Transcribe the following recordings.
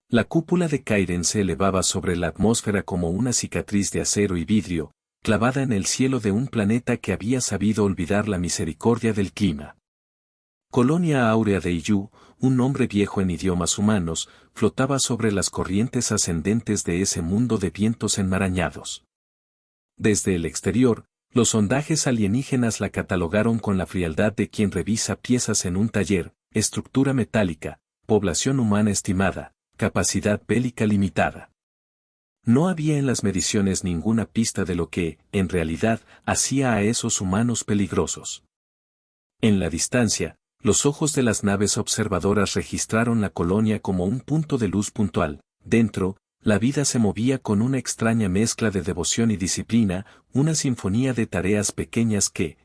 La cúpula de Kairen se elevaba sobre la atmósfera como una cicatriz de acero y vidrio, clavada en el cielo de un planeta que había sabido olvidar la misericordia del clima. Colonia Áurea de Iyu, un nombre viejo en idiomas humanos, flotaba sobre las corrientes ascendentes de ese mundo de vientos enmarañados. Desde el exterior, los sondajes alienígenas la catalogaron con la frialdad de quien revisa piezas en un taller, estructura metálica, población humana estimada, capacidad bélica limitada. No había en las mediciones ninguna pista de lo que, en realidad, hacía a esos humanos peligrosos. En la distancia, los ojos de las naves observadoras registraron la colonia como un punto de luz puntual. Dentro, la vida se movía con una extraña mezcla de devoción y disciplina, una sinfonía de tareas pequeñas que,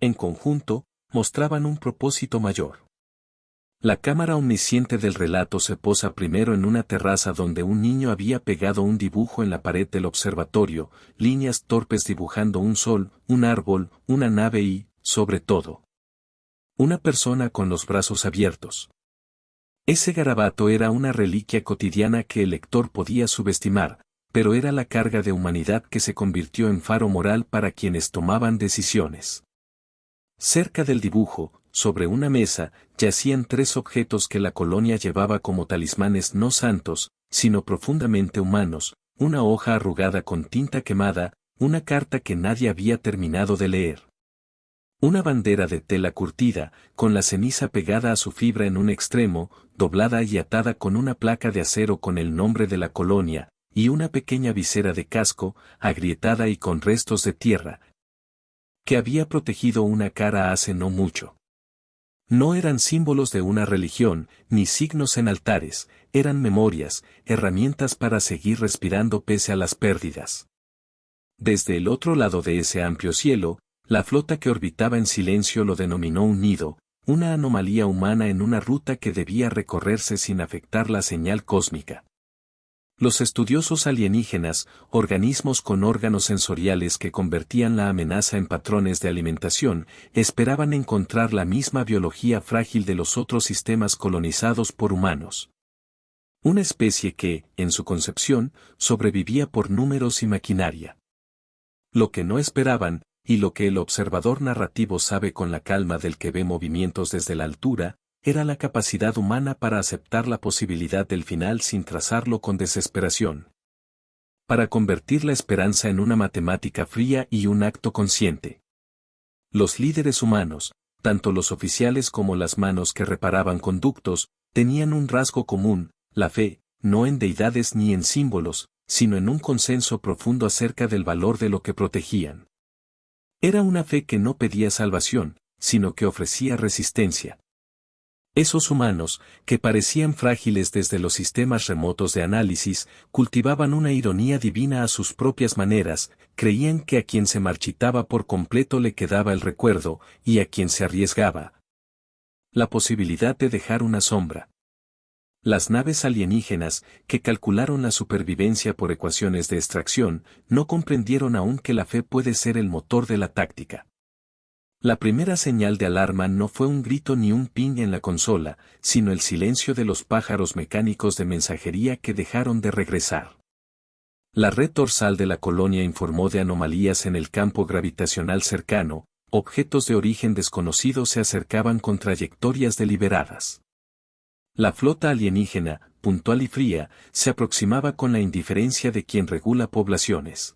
en conjunto, mostraban un propósito mayor. La cámara omnisciente del relato se posa primero en una terraza donde un niño había pegado un dibujo en la pared del observatorio, líneas torpes dibujando un sol, un árbol, una nave y, sobre todo, una persona con los brazos abiertos. Ese garabato era una reliquia cotidiana que el lector podía subestimar, pero era la carga de humanidad que se convirtió en faro moral para quienes tomaban decisiones. Cerca del dibujo, sobre una mesa, yacían 3 objetos que la colonia llevaba como talismanes no santos, sino profundamente humanos: una hoja arrugada con tinta quemada, una carta que nadie había terminado de leer, una bandera de tela curtida, con la ceniza pegada a su fibra en un extremo, doblada y atada con una placa de acero con el nombre de la colonia, y una pequeña visera de casco, agrietada y con restos de tierra, que había protegido una cara hace no mucho. No eran símbolos de una religión, ni signos en altares, eran memorias, herramientas para seguir respirando pese a las pérdidas. Desde el otro lado de ese amplio cielo, la flota que orbitaba en silencio lo denominó un nido, una anomalía humana en una ruta que debía recorrerse sin afectar la señal cósmica. Los estudiosos alienígenas, organismos con órganos sensoriales que convertían la amenaza en patrones de alimentación, esperaban encontrar la misma biología frágil de los otros sistemas colonizados por humanos. Una especie que, en su concepción, sobrevivía por números y maquinaria. Lo que no esperaban, y lo que el observador narrativo sabe con la calma del que ve movimientos desde la altura, era la capacidad humana para aceptar la posibilidad del final sin trazarlo con desesperación. Para convertir la esperanza en una matemática fría y un acto consciente. Los líderes humanos, tanto los oficiales como las manos que reparaban conductos, tenían un rasgo común: la fe, no en deidades ni en símbolos, sino en un consenso profundo acerca del valor de lo que protegían. Era una fe que no pedía salvación, sino que ofrecía resistencia. Esos humanos, que parecían frágiles desde los sistemas remotos de análisis, cultivaban una ironía divina a sus propias maneras, creían que a quien se marchitaba por completo le quedaba el recuerdo, y a quien se arriesgaba la posibilidad de dejar una sombra. Las naves alienígenas, que calcularon la supervivencia por ecuaciones de extracción, no comprendieron aún que la fe puede ser el motor de la táctica. La primera señal de alarma no fue un grito ni un ping en la consola, sino el silencio de los pájaros mecánicos de mensajería que dejaron de regresar. La red dorsal de la colonia informó de anomalías en el campo gravitacional cercano, objetos de origen desconocido se acercaban con trayectorias deliberadas. La flota alienígena, puntual y fría, se aproximaba con la indiferencia de quien regula poblaciones.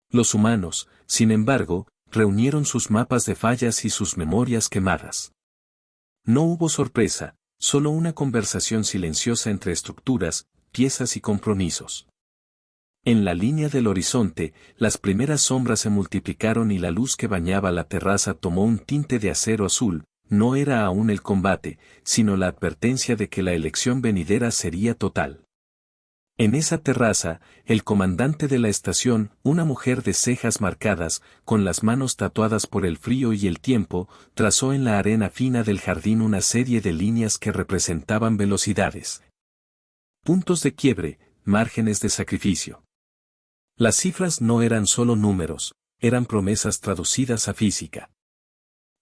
Los humanos, sin embargo, reunieron sus mapas de fallas y sus memorias quemadas. No hubo sorpresa, solo una conversación silenciosa entre estructuras, piezas y compromisos. En la línea del horizonte, las primeras sombras se multiplicaron y la luz que bañaba la terraza tomó un tinte de acero azul. No era aún el combate, sino la advertencia de que la elección venidera sería total. En esa terraza, el comandante de la estación, una mujer de cejas marcadas, con las manos tatuadas por el frío y el tiempo, trazó en la arena fina del jardín una serie de líneas que representaban velocidades, puntos de quiebre, márgenes de sacrificio. Las cifras no eran solo números, eran promesas traducidas a física.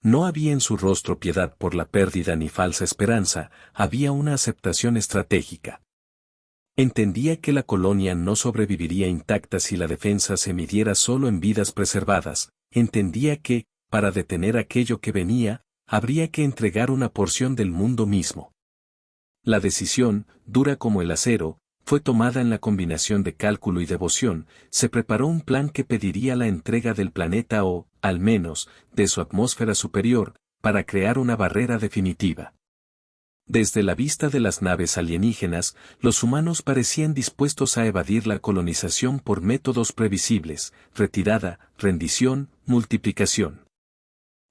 No había en su rostro piedad por la pérdida ni falsa esperanza, había una aceptación estratégica. Entendía que la colonia no sobreviviría intacta si la defensa se midiera solo en vidas preservadas, entendía que, para detener aquello que venía, habría que entregar una porción del mundo mismo. La decisión, dura como el acero, fue tomada en la combinación de cálculo y devoción, se preparó un plan que pediría la entrega del planeta o, al menos, de su atmósfera superior, para crear una barrera definitiva. Desde la vista de las naves alienígenas, los humanos parecían dispuestos a evadir la colonización por métodos previsibles, retirada, rendición, multiplicación.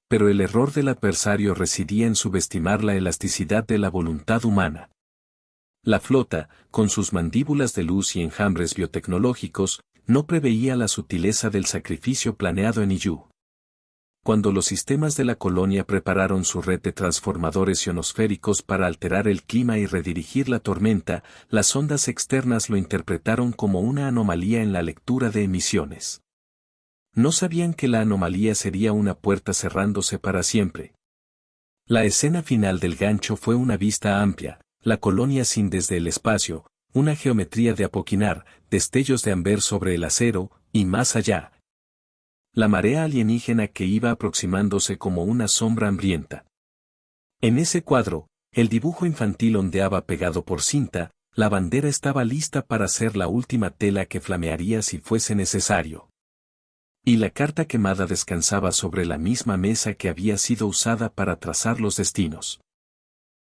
Pero el error del adversario residía en subestimar la elasticidad de la voluntad humana. La flota, con sus mandíbulas de luz y enjambres biotecnológicos, no preveía la sutileza del sacrificio planeado en Iyú. Cuando los sistemas de la colonia prepararon su red de transformadores ionosféricos para alterar el clima y redirigir la tormenta, las ondas externas lo interpretaron como una anomalía en la lectura de emisiones. No sabían que la anomalía sería una puerta cerrándose para siempre. La escena final del gancho fue una vista amplia, la colonia sin desde el espacio, una geometría de apoquinar, destellos de amber sobre el acero, y más allá. La marea alienígena que iba aproximándose como una sombra hambrienta. En ese cuadro, el dibujo infantil ondeaba pegado por cinta, la bandera estaba lista para ser la última tela que flamearía si fuese necesario. Y la carta quemada descansaba sobre la misma mesa que había sido usada para trazar los destinos.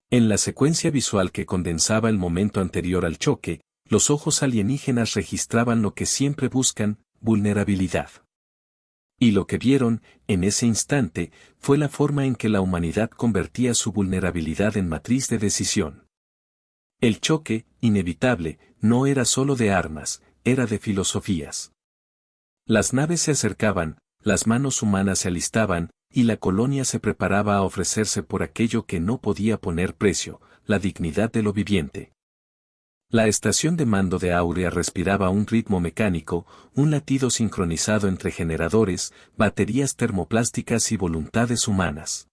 En la secuencia visual que condensaba el momento anterior al choque, los ojos alienígenas registraban lo que siempre buscan, vulnerabilidad. Y lo que vieron, en ese instante, fue la forma en que la humanidad convertía su vulnerabilidad en matriz de decisión. El choque, inevitable, no era solo de armas, era de filosofías. Las naves se acercaban, las manos humanas se alistaban, y la colonia se preparaba a ofrecerse por aquello que no podía poner precio, la dignidad de lo viviente. La estación de mando de Aurea respiraba un ritmo mecánico, un latido sincronizado entre generadores, baterías termoplásticas y voluntades humanas.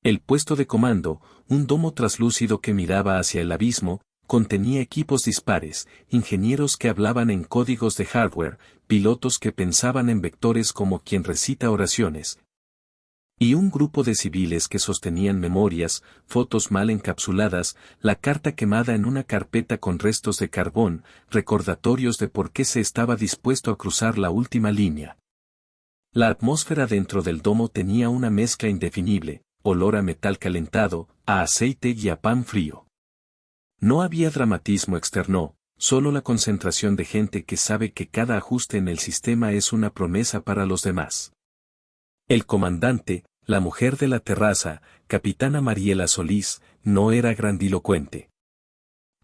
El puesto de comando, un domo traslúcido que miraba hacia el abismo, contenía equipos dispares, ingenieros que hablaban en códigos de hardware, pilotos que pensaban en vectores como quien recita oraciones, y un grupo de civiles que sostenían memorias, fotos mal encapsuladas, la carta quemada en una carpeta con restos de carbón, recordatorios de por qué se estaba dispuesto a cruzar la última línea. La atmósfera dentro del domo tenía una mezcla indefinible, olor a metal calentado, a aceite y a pan frío. No había dramatismo externo, solo la concentración de gente que sabe que cada ajuste en el sistema es una promesa para los demás. El comandante, la mujer de la terraza, capitana Mariela Solís, no era grandilocuente.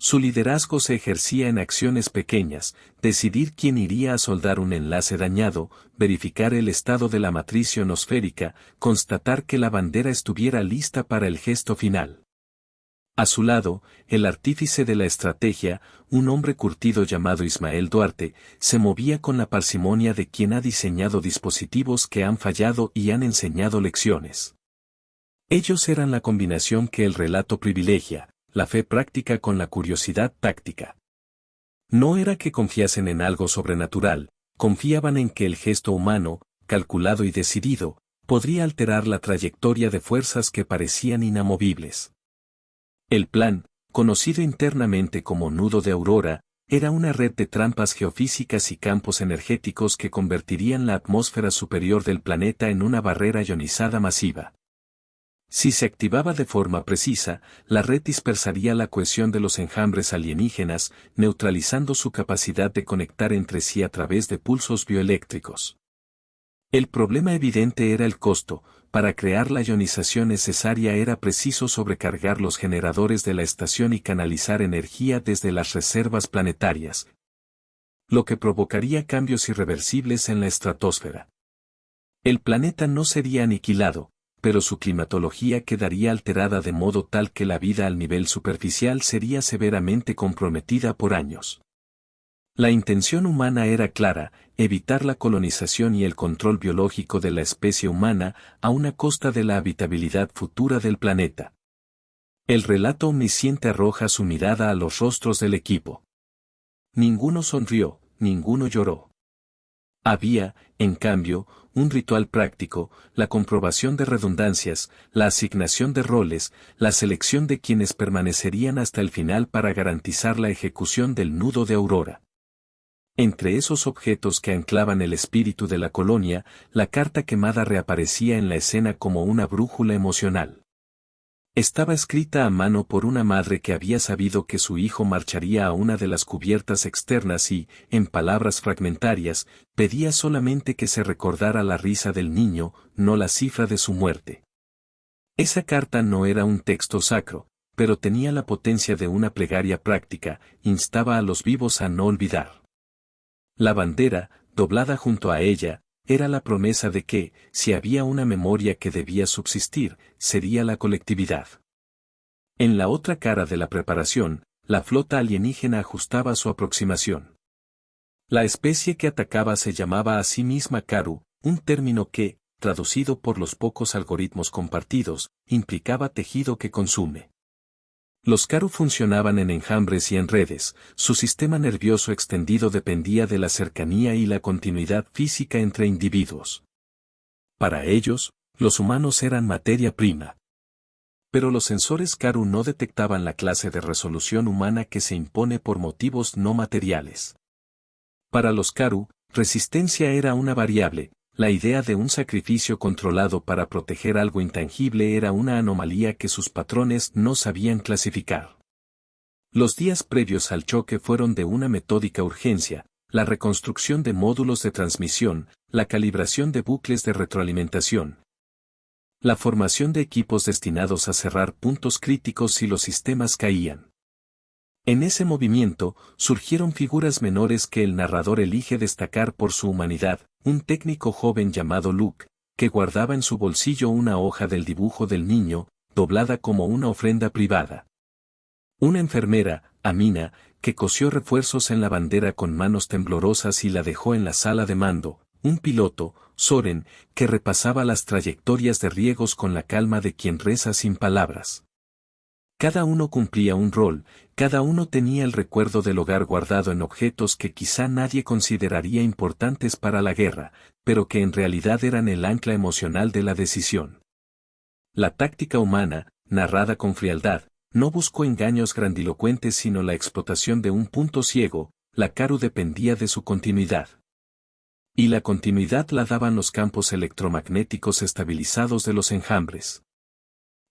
Su liderazgo se ejercía en acciones pequeñas, decidir quién iría a soldar un enlace dañado, verificar el estado de la matriz ionosférica, constatar que la bandera estuviera lista para el gesto final. A su lado, el artífice de la estrategia, un hombre curtido llamado Ismael Duarte, se movía con la parsimonia de quien ha diseñado dispositivos que han fallado y han enseñado lecciones. Ellos eran la combinación que el relato privilegia, la fe práctica con la curiosidad táctica. No era que confiasen en algo sobrenatural, confiaban en que el gesto humano, calculado y decidido, podría alterar la trayectoria de fuerzas que parecían inamovibles. El plan, conocido internamente como nudo de Aurora, era una red de trampas geofísicas y campos energéticos que convertirían la atmósfera superior del planeta en una barrera ionizada masiva. Si se activaba de forma precisa, la red dispersaría la cohesión de los enjambres alienígenas, neutralizando su capacidad de conectar entre sí a través de pulsos bioeléctricos. El problema evidente era el costo. Para crear la ionización necesaria era preciso sobrecargar los generadores de la estación y canalizar energía desde las reservas planetarias, lo que provocaría cambios irreversibles en la estratosfera. El planeta no sería aniquilado, pero su climatología quedaría alterada de modo tal que la vida al nivel superficial sería severamente comprometida por años. La intención humana era clara, evitar la colonización y el control biológico de la especie humana a una costa de la habitabilidad futura del planeta. El relato omnisciente arroja su mirada a los rostros del equipo. Ninguno sonrió, ninguno lloró. Había, en cambio, un ritual práctico, la comprobación de redundancias, la asignación de roles, la selección de quienes permanecerían hasta el final para garantizar la ejecución del nudo de Aurora. Entre esos objetos que anclaban el espíritu de la colonia, la carta quemada reaparecía en la escena como una brújula emocional. Estaba escrita a mano por una madre que había sabido que su hijo marcharía a una de las cubiertas externas y, en palabras fragmentarias, pedía solamente que se recordara la risa del niño, no la cifra de su muerte. Esa carta no era un texto sacro, pero tenía la potencia de una plegaria práctica, instaba a los vivos a no olvidar. La bandera, doblada junto a ella, era la promesa de que, si había una memoria que debía subsistir, sería la colectividad. En la otra cara de la preparación, la flota alienígena ajustaba su aproximación. La especie que atacaba se llamaba a sí misma Karu, un término que, traducido por los pocos algoritmos compartidos, implicaba tejido que consume. Los Karu funcionaban en enjambres y en redes, su sistema nervioso extendido dependía de la cercanía y la continuidad física entre individuos. Para ellos, los humanos eran materia prima. Pero los sensores Karu no detectaban la clase de resolución humana que se impone por motivos no materiales. Para los Karu, resistencia era una variable. La idea de un sacrificio controlado para proteger algo intangible era una anomalía que sus patrones no sabían clasificar. Los días previos al choque fueron de una metódica urgencia, la reconstrucción de módulos de transmisión, la calibración de bucles de retroalimentación, la formación de equipos destinados a cerrar puntos críticos si los sistemas caían. En ese movimiento, surgieron figuras menores que el narrador elige destacar por su humanidad, un técnico joven llamado Luke, que guardaba en su bolsillo una hoja del dibujo del niño, doblada como una ofrenda privada. Una enfermera, Amina, que cosió refuerzos en la bandera con manos temblorosas y la dejó en la sala de mando, un piloto, Soren, que repasaba las trayectorias de riegos con la calma de quien reza sin palabras. Cada uno cumplía un rol, cada uno tenía el recuerdo del hogar guardado en objetos que quizá nadie consideraría importantes para la guerra, pero que en realidad eran el ancla emocional de la decisión. La táctica humana, narrada con frialdad, no buscó engaños grandilocuentes sino la explotación de un punto ciego, la Karu dependía de su continuidad. Y la continuidad la daban los campos electromagnéticos estabilizados de los enjambres.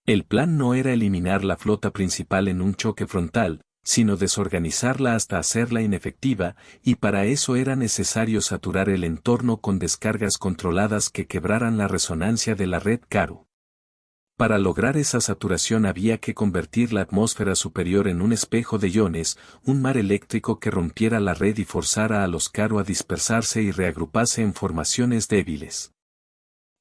El plan no era eliminar la flota principal en un choque frontal, sino desorganizarla hasta hacerla inefectiva, y para eso era necesario saturar el entorno con descargas controladas que quebraran la resonancia de la red Karu. Para lograr esa saturación había que convertir la atmósfera superior en un espejo de iones, un mar eléctrico que rompiera la red y forzara a los Karu a dispersarse y reagruparse en formaciones débiles.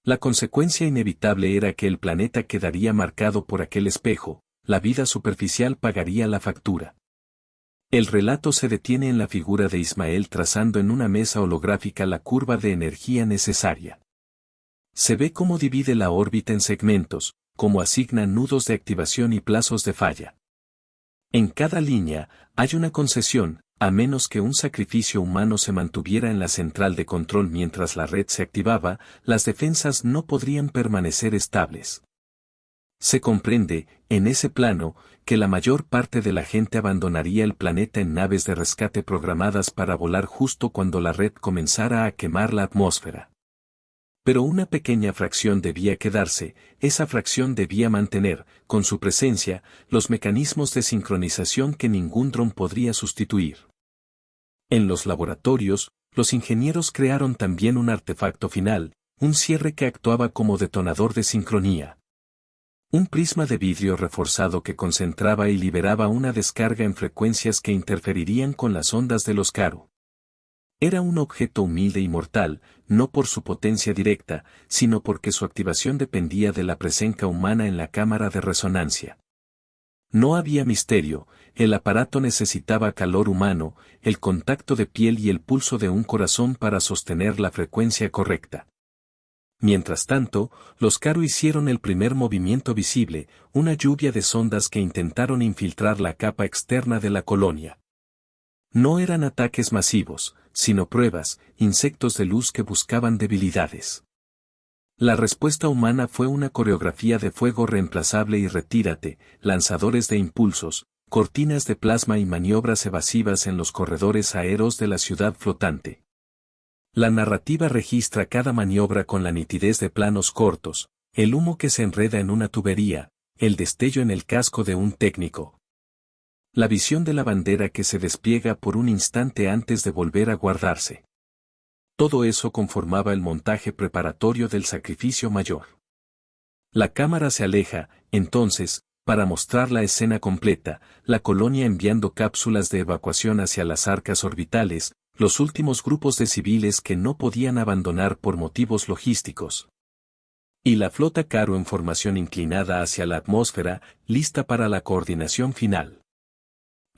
La consecuencia inevitable era que el planeta quedaría marcado por aquel espejo, la vida superficial pagaría la factura. El relato se detiene en la figura de Ismael trazando en una mesa holográfica la curva de energía necesaria. Se ve cómo divide la órbita en segmentos, cómo asigna nudos de activación y plazos de falla. En cada línea, hay una concesión, a menos que un sacrificio humano se mantuviera en la central de control mientras la red se activaba, las defensas no podrían permanecer estables. Se comprende, en ese plano, que la mayor parte de la gente abandonaría el planeta en naves de rescate programadas para volar justo cuando la red comenzara a quemar la atmósfera. Pero una pequeña fracción debía quedarse, esa fracción debía mantener, con su presencia, los mecanismos de sincronización que ningún dron podría sustituir. En los laboratorios, los ingenieros crearon también un artefacto final, un cierre que actuaba como detonador de sincronía. Un prisma de vidrio reforzado que concentraba y liberaba una descarga en frecuencias que interferirían con las ondas de los Karu. Era un objeto humilde y mortal, no por su potencia directa, sino porque su activación dependía de la presencia humana en la cámara de resonancia. No había misterio, el aparato necesitaba calor humano, el contacto de piel y el pulso de un corazón para sostener la frecuencia correcta. Mientras tanto, los Karu hicieron el primer movimiento visible, una lluvia de sondas que intentaron infiltrar la capa externa de la colonia. No eran ataques masivos, sino pruebas, insectos de luz que buscaban debilidades. La respuesta humana fue una coreografía de fuego reemplazable y retírate, lanzadores de impulsos, cortinas de plasma y maniobras evasivas en los corredores aéreos de la ciudad flotante. La narrativa registra cada maniobra con la nitidez de planos cortos, el humo que se enreda en una tubería, el destello en el casco de un técnico. La visión de la bandera que se despliega por un instante antes de volver a guardarse. Todo eso conformaba el montaje preparatorio del sacrificio mayor. La cámara se aleja, entonces, para mostrar la escena completa, la colonia enviando cápsulas de evacuación hacia las arcas orbitales, los últimos grupos de civiles que no podían abandonar por motivos logísticos. Y la flota Caro en formación inclinada hacia la atmósfera, lista para la coordinación final.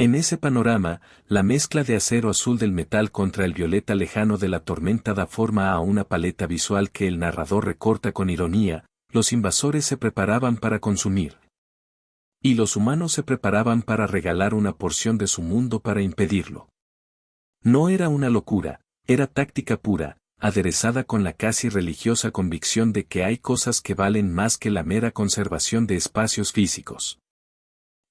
En ese panorama, la mezcla de acero azul del metal contra el violeta lejano de la tormenta da forma a una paleta visual que el narrador recorta con ironía. Los invasores se preparaban para consumir. Y los humanos se preparaban para regalar una porción de su mundo para impedirlo. No era una locura, era táctica pura, aderezada con la casi religiosa convicción de que hay cosas que valen más que la mera conservación de espacios físicos.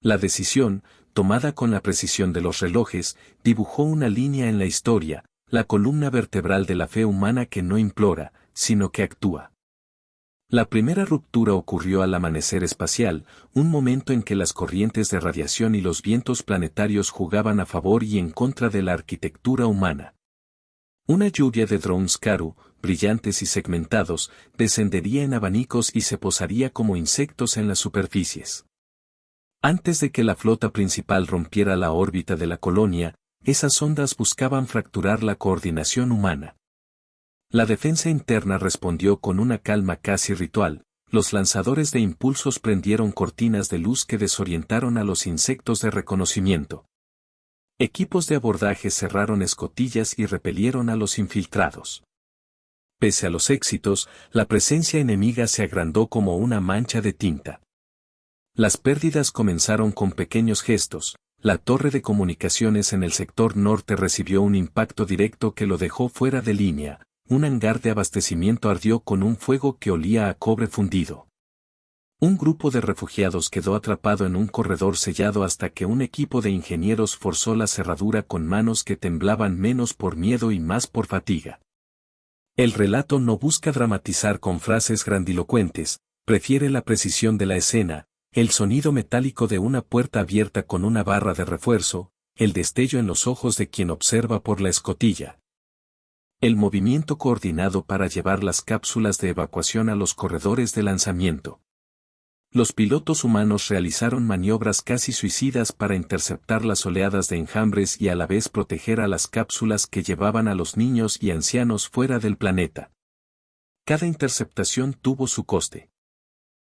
La decisión, tomada con la precisión de los relojes, dibujó una línea en la historia, la columna vertebral de la fe humana que no implora, sino que actúa. La primera ruptura ocurrió al amanecer espacial, un momento en que las corrientes de radiación y los vientos planetarios jugaban a favor y en contra de la arquitectura humana. Una lluvia de drones Karu, brillantes y segmentados, descendería en abanicos y se posaría como insectos en las superficies. Antes de que la flota principal rompiera la órbita de la colonia, esas ondas buscaban fracturar la coordinación humana. La defensa interna respondió con una calma casi ritual, los lanzadores de impulsos prendieron cortinas de luz que desorientaron a los insectos de reconocimiento. Equipos de abordaje cerraron escotillas y repelieron a los infiltrados. Pese a los éxitos, la presencia enemiga se agrandó como una mancha de tinta. Las pérdidas comenzaron con pequeños gestos. La torre de comunicaciones en el sector norte recibió un impacto directo que lo dejó fuera de línea. Un hangar de abastecimiento ardió con un fuego que olía a cobre fundido. Un grupo de refugiados quedó atrapado en un corredor sellado hasta que un equipo de ingenieros forzó la cerradura con manos que temblaban menos por miedo y más por fatiga. El relato no busca dramatizar con frases grandilocuentes, prefiere la precisión de la escena, el sonido metálico de una puerta abierta con una barra de refuerzo, el destello en los ojos de quien observa por la escotilla. El movimiento coordinado para llevar las cápsulas de evacuación a los corredores de lanzamiento. Los pilotos humanos realizaron maniobras casi suicidas para interceptar las oleadas de enjambres y a la vez proteger a las cápsulas que llevaban a los niños y ancianos fuera del planeta. Cada interceptación tuvo su coste.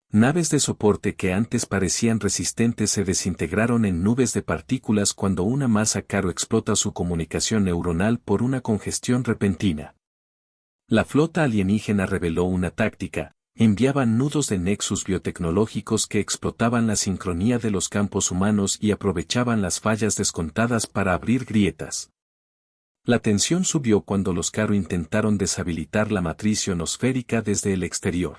Naves de soporte que antes parecían resistentes se desintegraron en nubes de partículas cuando una masa Caro explota su comunicación neuronal por una congestión repentina. La flota alienígena reveló una táctica, enviaban nudos de nexus biotecnológicos que explotaban la sincronía de los campos humanos y aprovechaban las fallas descontadas para abrir grietas. La tensión subió cuando los Caro intentaron deshabilitar la matriz ionosférica desde el exterior.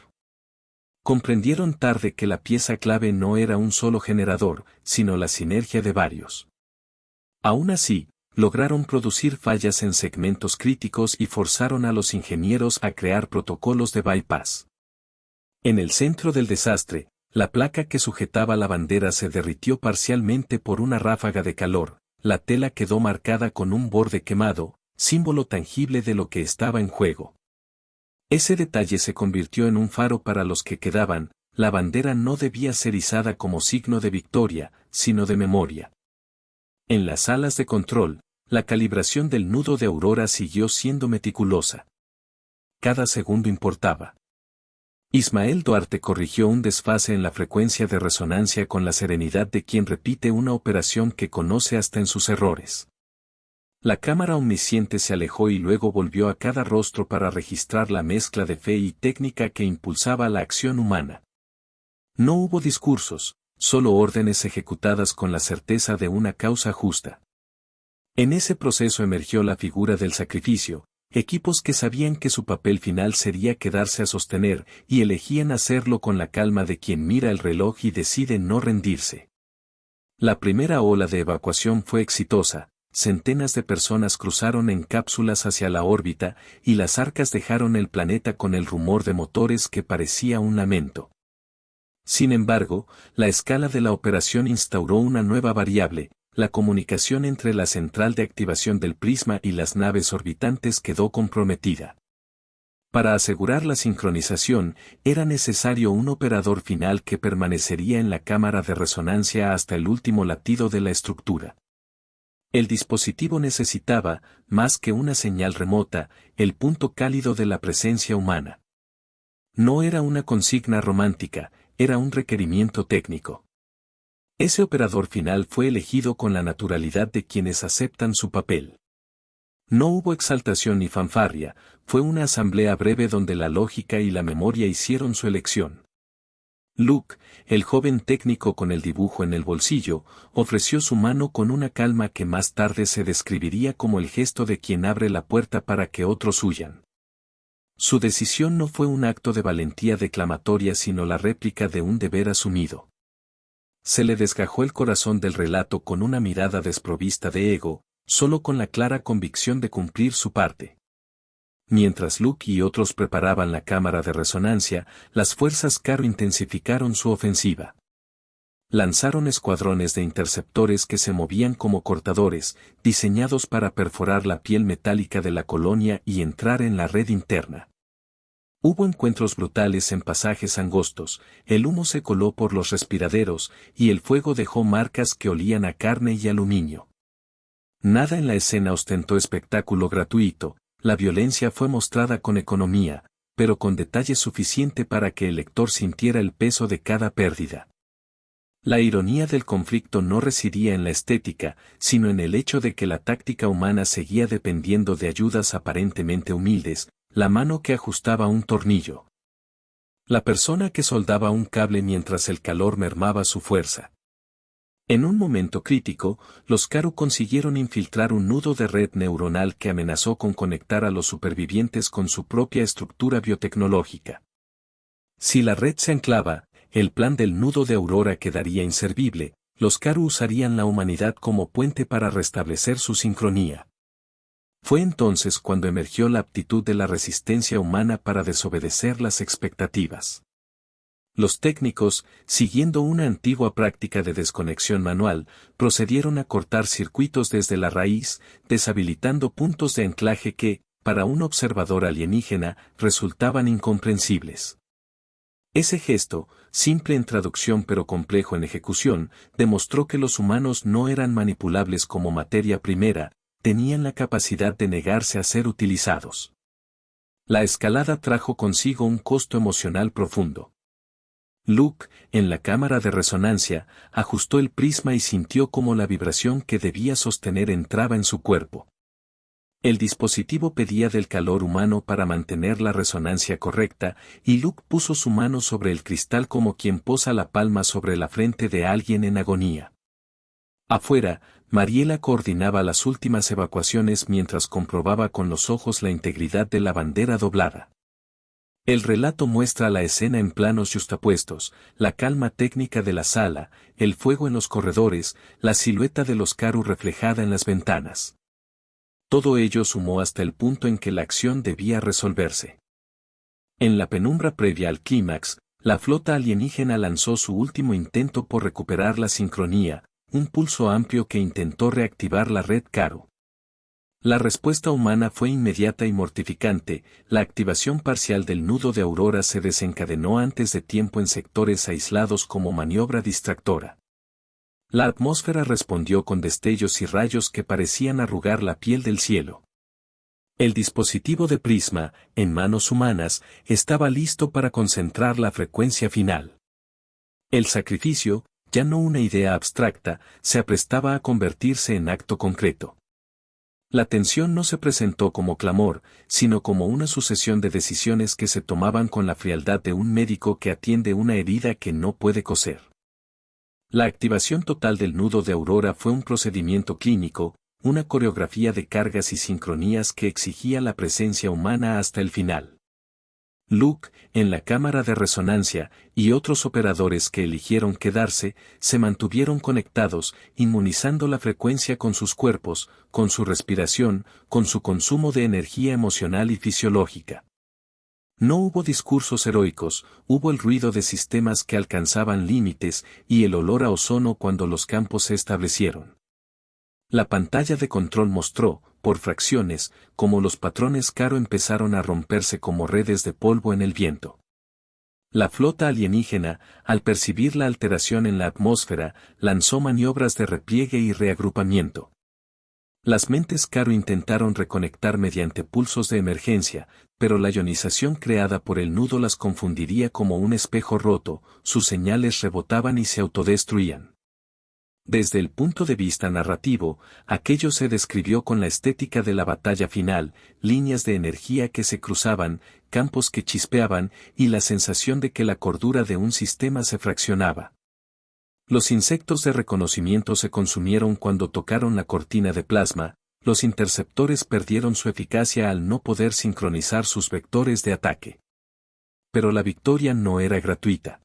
Comprendieron tarde que la pieza clave no era un solo generador, sino la sinergia de varios. Aún así, lograron producir fallas en segmentos críticos y forzaron a los ingenieros a crear protocolos de bypass. En el centro del desastre, la placa que sujetaba la bandera se derritió parcialmente por una ráfaga de calor, la tela quedó marcada con un borde quemado, símbolo tangible de lo que estaba en juego. Ese detalle se convirtió en un faro para los que quedaban, la bandera no debía ser izada como signo de victoria, sino de memoria. En las salas de control, la calibración del nudo de Aurora siguió siendo meticulosa. Cada segundo importaba. Ismael Duarte corrigió un desfase en la frecuencia de resonancia con la serenidad de quien repite una operación que conoce hasta en sus errores. La cámara omnisciente se alejó y luego volvió a cada rostro para registrar la mezcla de fe y técnica que impulsaba la acción humana. No hubo discursos, solo órdenes ejecutadas con la certeza de una causa justa. En ese proceso emergió la figura del sacrificio, equipos que sabían que su papel final sería quedarse a sostener y elegían hacerlo con la calma de quien mira el reloj y decide no rendirse. La primera ola de evacuación fue exitosa, centenas de personas cruzaron en cápsulas hacia la órbita y las arcas dejaron el planeta con el rumor de motores que parecía un lamento. Sin embargo, la escala de la operación instauró una nueva variable. La comunicación entre la central de activación del prisma y las naves orbitantes quedó comprometida. Para asegurar la sincronización, era necesario un operador final que permanecería en la cámara de resonancia hasta el último latido de la estructura. El dispositivo necesitaba, más que una señal remota, el punto cálido de la presencia humana. No era una consigna romántica, era un requerimiento técnico. Ese operador final fue elegido con la naturalidad de quienes aceptan su papel. No hubo exaltación ni fanfarria, fue una asamblea breve donde la lógica y la memoria hicieron su elección. Luke, el joven técnico con el dibujo en el bolsillo, ofreció su mano con una calma que más tarde se describiría como el gesto de quien abre la puerta para que otros huyan. Su decisión no fue un acto de valentía declamatoria sino la réplica de un deber asumido. Se le desgajó el corazón del relato con una mirada desprovista de ego, solo con la clara convicción de cumplir su parte. Mientras Luke y otros preparaban la cámara de resonancia, las fuerzas Caro intensificaron su ofensiva. Lanzaron escuadrones de interceptores que se movían como cortadores, diseñados para perforar la piel metálica de la colonia y entrar en la red interna. Hubo encuentros brutales en pasajes angostos, el humo se coló por los respiraderos, y el fuego dejó marcas que olían a carne y aluminio. Nada en la escena ostentó espectáculo gratuito, la violencia fue mostrada con economía, pero con detalle suficiente para que el lector sintiera el peso de cada pérdida. La ironía del conflicto no residía en la estética, sino en el hecho de que la táctica humana seguía dependiendo de ayudas aparentemente humildes, la mano que ajustaba un tornillo. La persona que soldaba un cable mientras el calor mermaba su fuerza. En un momento crítico, los Karu consiguieron infiltrar un nudo de red neuronal que amenazó con conectar a los supervivientes con su propia estructura biotecnológica. Si la red se anclaba, el plan del nudo de Aurora quedaría inservible, los Karu usarían la humanidad como puente para restablecer su sincronía. Fue entonces cuando emergió la aptitud de la resistencia humana para desobedecer las expectativas. Los técnicos, siguiendo una antigua práctica de desconexión manual, procedieron a cortar circuitos desde la raíz, deshabilitando puntos de anclaje que, para un observador alienígena, resultaban incomprensibles. Ese gesto, simple en traducción pero complejo en ejecución, demostró que los humanos no eran manipulables como materia primera, tenían la capacidad de negarse a ser utilizados. La escalada trajo consigo un costo emocional profundo. Luke, en la cámara de resonancia, ajustó el prisma y sintió cómo la vibración que debía sostener entraba en su cuerpo. El dispositivo pedía del calor humano para mantener la resonancia correcta, y Luke puso su mano sobre el cristal como quien posa la palma sobre la frente de alguien en agonía. Afuera, Mariela coordinaba las últimas evacuaciones mientras comprobaba con los ojos la integridad de la bandera doblada. El relato muestra la escena en planos yuxtapuestos, la calma técnica de la sala, el fuego en los corredores, la silueta de los Karu reflejada en las ventanas. Todo ello sumó hasta el punto en que la acción debía resolverse. En la penumbra previa al clímax, la flota alienígena lanzó su último intento por recuperar la sincronía, un pulso amplio que intentó reactivar la red Karu. La respuesta humana fue inmediata y mortificante, la activación parcial del nudo de Aurora se desencadenó antes de tiempo en sectores aislados como maniobra distractora. La atmósfera respondió con destellos y rayos que parecían arrugar la piel del cielo. El dispositivo de prisma, en manos humanas, estaba listo para concentrar la frecuencia final. El sacrificio, ya no una idea abstracta, se aprestaba a convertirse en acto concreto. La tensión no se presentó como clamor, sino como una sucesión de decisiones que se tomaban con la frialdad de un médico que atiende una herida que no puede coser. La activación total del nudo de Aurora fue un procedimiento clínico, una coreografía de cargas y sincronías que exigía la presencia humana hasta el final. Luke, en la cámara de resonancia, y otros operadores que eligieron quedarse, se mantuvieron conectados, inmunizando la frecuencia con sus cuerpos, con su respiración, con su consumo de energía emocional y fisiológica. No hubo discursos heroicos, hubo el ruido de sistemas que alcanzaban límites y el olor a ozono cuando los campos se establecieron. La pantalla de control mostró, por fracciones, cómo los patrones Caro empezaron a romperse como redes de polvo en el viento. La flota alienígena, al percibir la alteración en la atmósfera, lanzó maniobras de repliegue y reagrupamiento. Las mentes Caro intentaron reconectar mediante pulsos de emergencia, pero la ionización creada por el nudo las confundiría como un espejo roto, sus señales rebotaban y se autodestruían. Desde el punto de vista narrativo, aquello se describió con la estética de la batalla final, líneas de energía que se cruzaban, campos que chispeaban, y la sensación de que la cordura de un sistema se fraccionaba. Los insectos de reconocimiento se consumieron cuando tocaron la cortina de plasma, los interceptores perdieron su eficacia al no poder sincronizar sus vectores de ataque. Pero la victoria no era gratuita.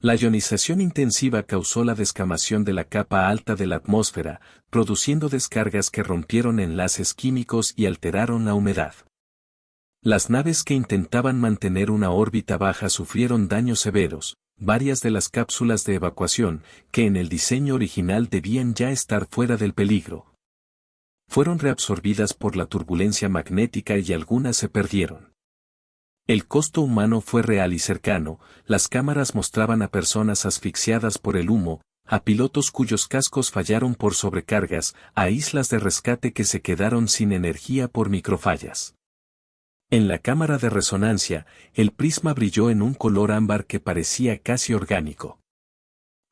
La ionización intensiva causó la descamación de la capa alta de la atmósfera, produciendo descargas que rompieron enlaces químicos y alteraron la humedad. Las naves que intentaban mantener una órbita baja sufrieron daños severos, varias de las cápsulas de evacuación, que en el diseño original debían ya estar fuera del peligro, fueron reabsorbidas por la turbulencia magnética y algunas se perdieron. El costo humano fue real y cercano, las cámaras mostraban a personas asfixiadas por el humo, a pilotos cuyos cascos fallaron por sobrecargas, a islas de rescate que se quedaron sin energía por microfallas. En la cámara de resonancia, el prisma brilló en un color ámbar que parecía casi orgánico.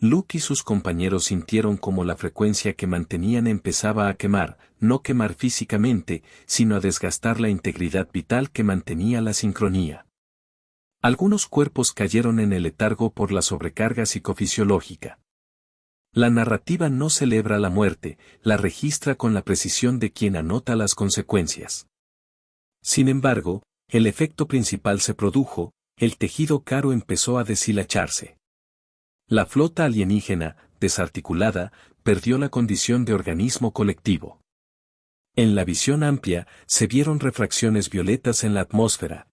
Luke y sus compañeros sintieron como la frecuencia que mantenían empezaba a quemar, no quemar físicamente, sino a desgastar la integridad vital que mantenía la sincronía. Algunos cuerpos cayeron en el letargo por la sobrecarga psicofisiológica. La narrativa no celebra la muerte, la registra con la precisión de quien anota las consecuencias. Sin embargo, el efecto principal se produjo, el tejido Caro empezó a deshilacharse. La flota alienígena, desarticulada, perdió la condición de organismo colectivo. En la visión amplia, se vieron refracciones violetas en la atmósfera.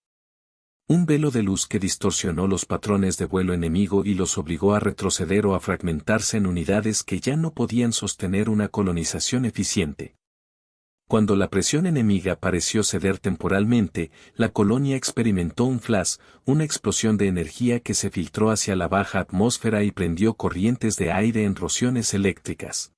Un velo de luz que distorsionó los patrones de vuelo enemigo y los obligó a retroceder o a fragmentarse en unidades que ya no podían sostener una colonización eficiente. Cuando la presión enemiga pareció ceder temporalmente, la colonia experimentó un flash, una explosión de energía que se filtró hacia la baja atmósfera y prendió corrientes de aire en rociones eléctricas.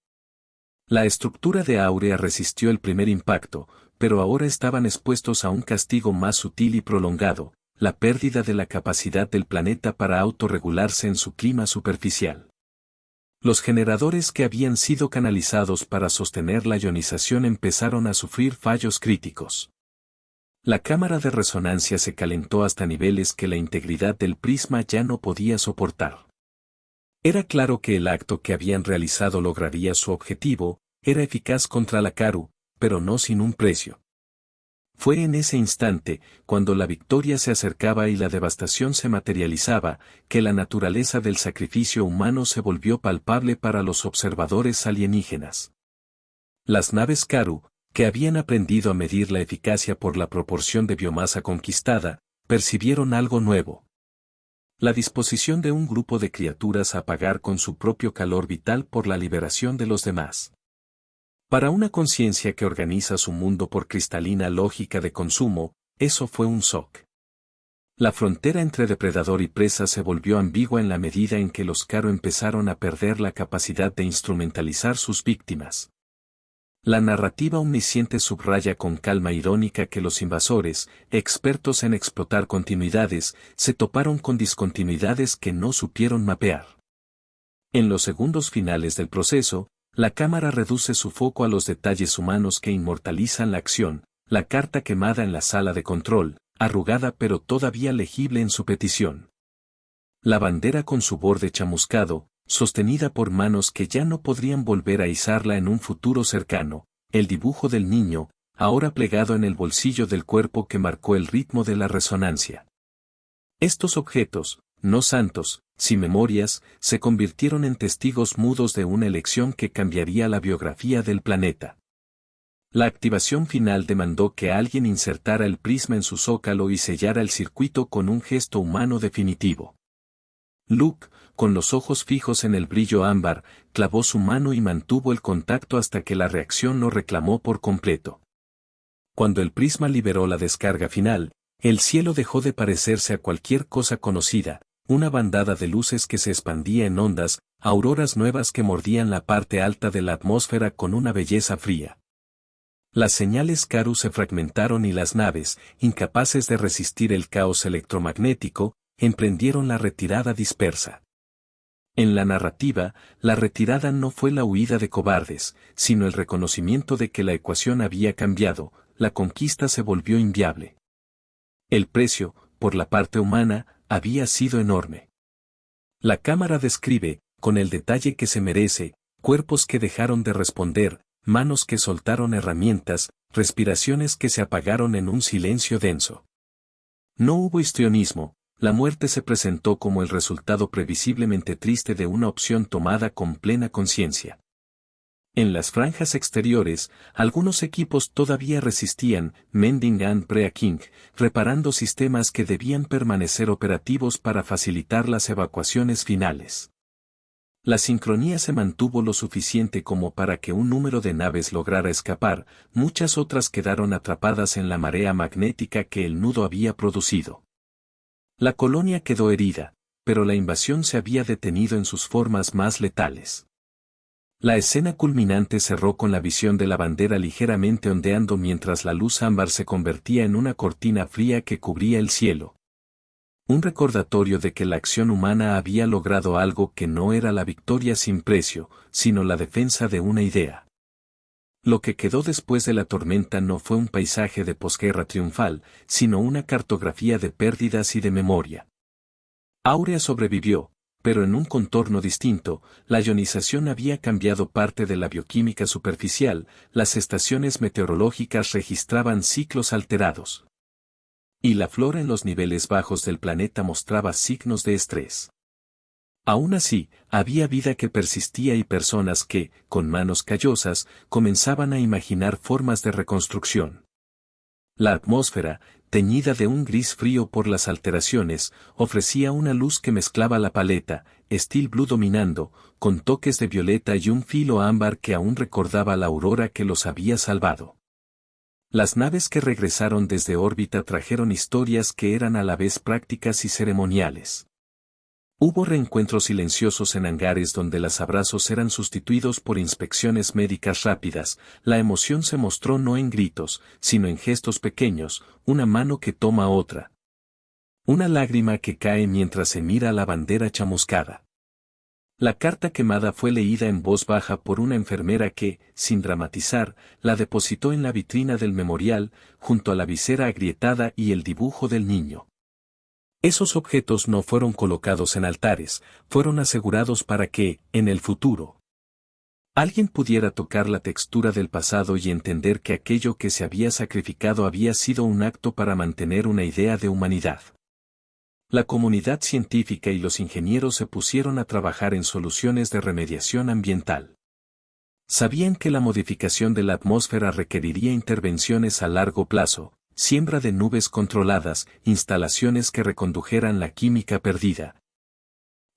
La estructura de Aurea resistió el primer impacto, pero ahora estaban expuestos a un castigo más sutil y prolongado, la pérdida de la capacidad del planeta para autorregularse en su clima superficial. Los generadores que habían sido canalizados para sostener la ionización empezaron a sufrir fallos críticos. La cámara de resonancia se calentó hasta niveles que la integridad del prisma ya no podía soportar. Era claro que el acto que habían realizado lograría su objetivo, era eficaz contra la Caru, pero no sin un precio. Fue en ese instante, cuando la victoria se acercaba y la devastación se materializaba, que la naturaleza del sacrificio humano se volvió palpable para los observadores alienígenas. Las naves Caru, que habían aprendido a medir la eficacia por la proporción de biomasa conquistada, percibieron algo nuevo. La disposición de un grupo de criaturas a pagar con su propio calor vital por la liberación de los demás. Para una conciencia que organiza su mundo por cristalina lógica de consumo, eso fue un shock. La frontera entre depredador y presa se volvió ambigua en la medida en que los Caro empezaron a perder la capacidad de instrumentalizar sus víctimas. La narrativa omnisciente subraya con calma irónica que los invasores, expertos en explotar continuidades, se toparon con discontinuidades que no supieron mapear. En los segundos finales del proceso, la cámara reduce su foco a los detalles humanos que inmortalizan la acción, la carta quemada en la sala de control, arrugada pero todavía legible en su petición. La bandera con su borde chamuscado, sostenida por manos que ya no podrían volver a izarla en un futuro cercano, el dibujo del niño, ahora plegado en el bolsillo del cuerpo que marcó el ritmo de la resonancia. Estos objetos, no santos, sin memorias, se convirtieron en testigos mudos de una elección que cambiaría la biografía del planeta. La activación final demandó que alguien insertara el prisma en su zócalo y sellara el circuito con un gesto humano definitivo. Luke, con los ojos fijos en el brillo ámbar, clavó su mano y mantuvo el contacto hasta que la reacción lo reclamó por completo. Cuando el prisma liberó la descarga final, el cielo dejó de parecerse a cualquier cosa conocida, una bandada de luces que se expandía en ondas, auroras nuevas que mordían la parte alta de la atmósfera con una belleza fría. Las señales Karu se fragmentaron y las naves, incapaces de resistir el caos electromagnético, emprendieron la retirada dispersa. En la narrativa, la retirada no fue la huida de cobardes, sino el reconocimiento de que la ecuación había cambiado, la conquista se volvió inviable. El precio, por la parte humana, había sido enorme. La cámara describe, con el detalle que se merece, cuerpos que dejaron de responder, manos que soltaron herramientas, respiraciones que se apagaron en un silencio denso. No hubo histrionismo, la muerte se presentó como el resultado previsiblemente triste de una opción tomada con plena conciencia. En las franjas exteriores, algunos equipos todavía resistían, Mending and Breaking, reparando sistemas que debían permanecer operativos para facilitar las evacuaciones finales. La sincronía se mantuvo lo suficiente como para que un número de naves lograra escapar, muchas otras quedaron atrapadas en la marea magnética que el nudo había producido. La colonia quedó herida, pero la invasión se había detenido en sus formas más letales. La escena culminante cerró con la visión de la bandera ligeramente ondeando mientras la luz ámbar se convertía en una cortina fría que cubría el cielo. Un recordatorio de que la acción humana había logrado algo que no era la victoria sin precio, sino la defensa de una idea. Lo que quedó después de la tormenta no fue un paisaje de posguerra triunfal, sino una cartografía de pérdidas y de memoria. Aurea sobrevivió, pero en un contorno distinto, la ionización había cambiado parte de la bioquímica superficial, las estaciones meteorológicas registraban ciclos alterados. Y la flora en los niveles bajos del planeta mostraba signos de estrés. Aún así, había vida que persistía y personas que, con manos callosas, comenzaban a imaginar formas de reconstrucción. La atmósfera, teñida de un gris frío por las alteraciones, ofrecía una luz que mezclaba la paleta, Steel Blue dominando, con toques de violeta y un filo ámbar que aún recordaba la aurora que los había salvado. Las naves que regresaron desde órbita trajeron historias que eran a la vez prácticas y ceremoniales. Hubo reencuentros silenciosos en hangares donde los abrazos eran sustituidos por inspecciones médicas rápidas, la emoción se mostró no en gritos, sino en gestos pequeños, una mano que toma otra. Una lágrima que cae mientras se mira la bandera chamuscada. La carta quemada fue leída en voz baja por una enfermera que, sin dramatizar, la depositó en la vitrina del memorial, junto a la visera agrietada y el dibujo del niño. Esos objetos no fueron colocados en altares, fueron asegurados para que, en el futuro, alguien pudiera tocar la textura del pasado y entender que aquello que se había sacrificado había sido un acto para mantener una idea de humanidad. La comunidad científica y los ingenieros se pusieron a trabajar en soluciones de remediación ambiental. Sabían que la modificación de la atmósfera requeriría intervenciones a largo plazo, siembra de nubes controladas, instalaciones que recondujeran la química perdida,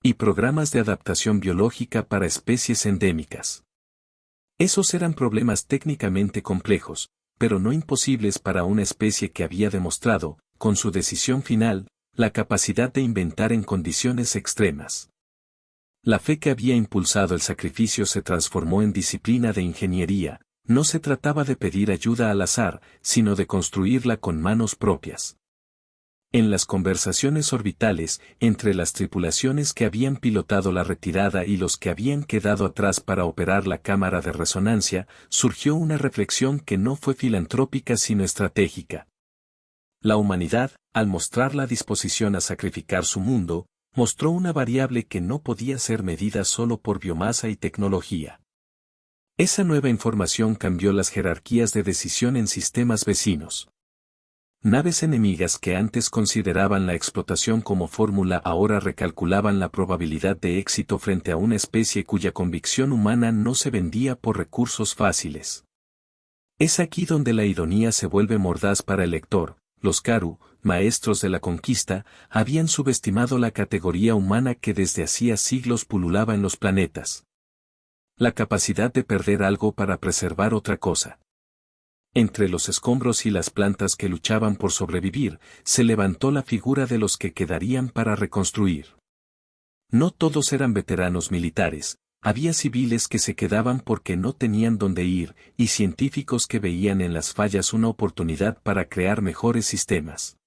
y programas de adaptación biológica para especies endémicas. Esos eran problemas técnicamente complejos, pero no imposibles para una especie que había demostrado, con su decisión final, la capacidad de inventar en condiciones extremas. La fe que había impulsado el sacrificio se transformó en disciplina de ingeniería. No se trataba de pedir ayuda al azar, sino de construirla con manos propias. En las conversaciones orbitales, entre las tripulaciones que habían pilotado la retirada y los que habían quedado atrás para operar la cámara de resonancia, surgió una reflexión que no fue filantrópica sino estratégica. La humanidad, al mostrar la disposición a sacrificar su mundo, mostró una variable que no podía ser medida solo por biomasa y tecnología. Esa nueva información cambió las jerarquías de decisión en sistemas vecinos. Naves enemigas que antes consideraban la explotación como fórmula ahora recalculaban la probabilidad de éxito frente a una especie cuya convicción humana no se vendía por recursos fáciles. Es aquí donde la ironía se vuelve mordaz para el lector. Los Karu, maestros de la conquista, habían subestimado la categoría humana que desde hacía siglos pululaba en los planetas. La capacidad de perder algo para preservar otra cosa. Entre los escombros y las plantas que luchaban por sobrevivir, se levantó la figura de los que quedarían para reconstruir. No todos eran veteranos militares, había civiles que se quedaban porque no tenían dónde ir, y científicos que veían en las fallas una oportunidad para crear mejores sistemas.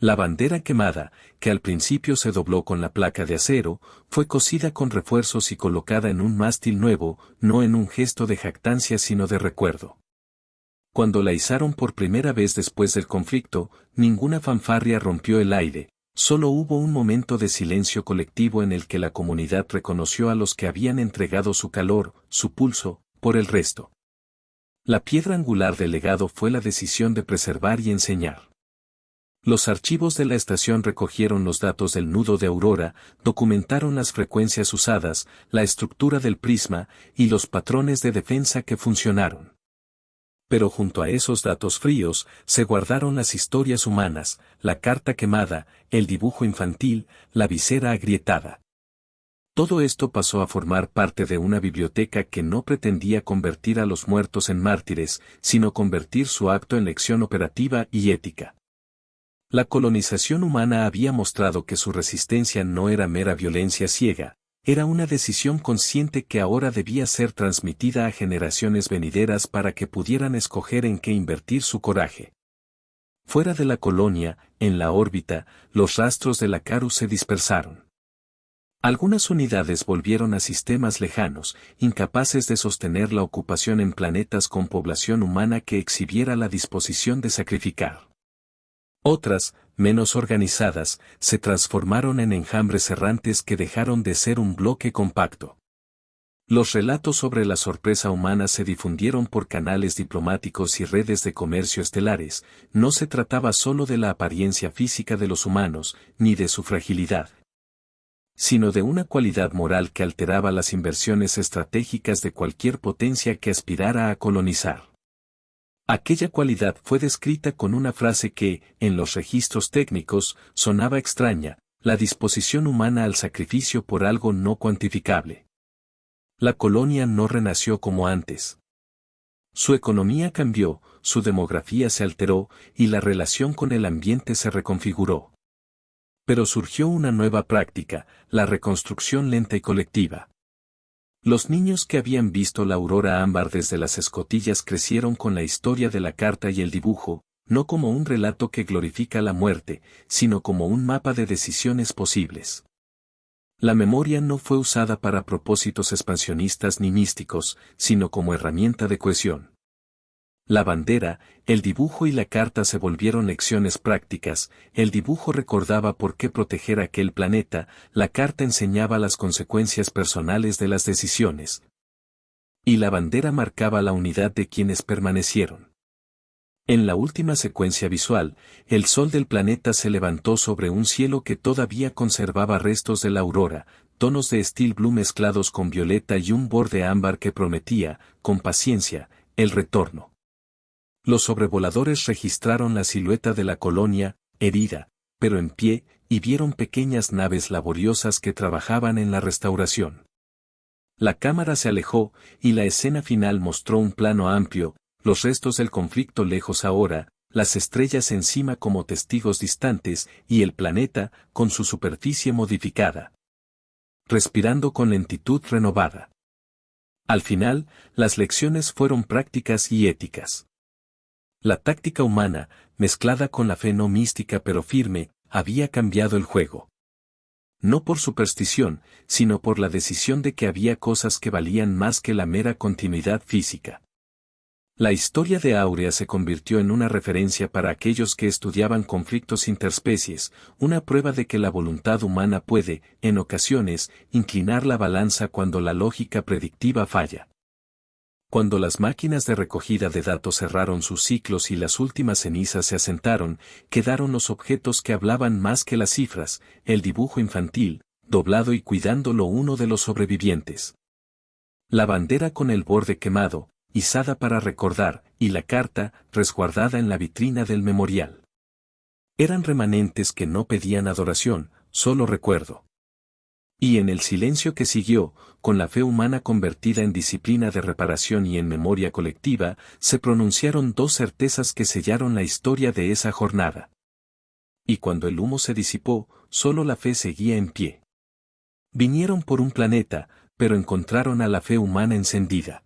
La bandera quemada, que al principio se dobló con la placa de acero, fue cosida con refuerzos y colocada en un mástil nuevo, no en un gesto de jactancia sino de recuerdo. Cuando la izaron por primera vez después del conflicto, ninguna fanfarria rompió el aire, solo hubo un momento de silencio colectivo en el que la comunidad reconoció a los que habían entregado su calor, su pulso, por el resto. La piedra angular del legado fue la decisión de preservar y enseñar. Los archivos de la estación recogieron los datos del nudo de Aurora, documentaron las frecuencias usadas, la estructura del prisma y los patrones de defensa que funcionaron. Pero junto a esos datos fríos, se guardaron las historias humanas, la carta quemada, el dibujo infantil, la visera agrietada. Todo esto pasó a formar parte de una biblioteca que no pretendía convertir a los muertos en mártires, sino convertir su acto en lección operativa y ética. La colonización humana había mostrado que su resistencia no era mera violencia ciega, era una decisión consciente que ahora debía ser transmitida a generaciones venideras para que pudieran escoger en qué invertir su coraje. Fuera de la colonia, en la órbita, los rastros de la Karu se dispersaron. Algunas unidades volvieron a sistemas lejanos, incapaces de sostener la ocupación en planetas con población humana que exhibiera la disposición de sacrificar. Otras, menos organizadas, se transformaron en enjambres errantes que dejaron de ser un bloque compacto. Los relatos sobre la sorpresa humana se difundieron por canales diplomáticos y redes de comercio estelares, no se trataba solo de la apariencia física de los humanos, ni de su fragilidad, sino de una cualidad moral que alteraba las inversiones estratégicas de cualquier potencia que aspirara a colonizar. Aquella cualidad fue descrita con una frase que, en los registros técnicos, sonaba extraña, la disposición humana al sacrificio por algo no cuantificable. La colonia no renació como antes. Su economía cambió, su demografía se alteró, y la relación con el ambiente se reconfiguró. Pero surgió una nueva práctica, la reconstrucción lenta y colectiva. Los niños que habían visto la aurora ámbar desde las escotillas crecieron con la historia de la carta y el dibujo, no como un relato que glorifica la muerte, sino como un mapa de decisiones posibles. La memoria no fue usada para propósitos expansionistas ni místicos, sino como herramienta de cohesión. La bandera, el dibujo y la carta se volvieron lecciones prácticas, el dibujo recordaba por qué proteger aquel planeta, la carta enseñaba las consecuencias personales de las decisiones. Y la bandera marcaba la unidad de quienes permanecieron. En la última secuencia visual, el sol del planeta se levantó sobre un cielo que todavía conservaba restos de la aurora, tonos de steel blue mezclados con violeta y un borde ámbar que prometía, con paciencia, el retorno. Los sobrevoladores registraron la silueta de la colonia, herida, pero en pie, y vieron pequeñas naves laboriosas que trabajaban en la restauración. La cámara se alejó, y la escena final mostró un plano amplio, los restos del conflicto lejos ahora, las estrellas encima como testigos distantes, y el planeta, con su superficie modificada, respirando con lentitud renovada. Al final, las lecciones fueron prácticas y éticas. La táctica humana, mezclada con la fe no mística pero firme, había cambiado el juego. No por superstición, sino por la decisión de que había cosas que valían más que la mera continuidad física. La historia de Aurea se convirtió en una referencia para aquellos que estudiaban conflictos interespecies, una prueba de que la voluntad humana puede, en ocasiones, inclinar la balanza cuando la lógica predictiva falla. Cuando las máquinas de recogida de datos cerraron sus ciclos y las últimas cenizas se asentaron, quedaron los objetos que hablaban más que las cifras, el dibujo infantil, doblado y cuidándolo uno de los sobrevivientes. La bandera con el borde quemado, izada para recordar, y la carta, resguardada en la vitrina del memorial. Eran remanentes que no pedían adoración, solo recuerdo. Y en el silencio que siguió, con la fe humana convertida en disciplina de reparación y en memoria colectiva, se pronunciaron dos certezas que sellaron la historia de esa jornada. Y cuando el humo se disipó, solo la fe seguía en pie. Vinieron por un planeta, pero encontraron a la fe humana encendida.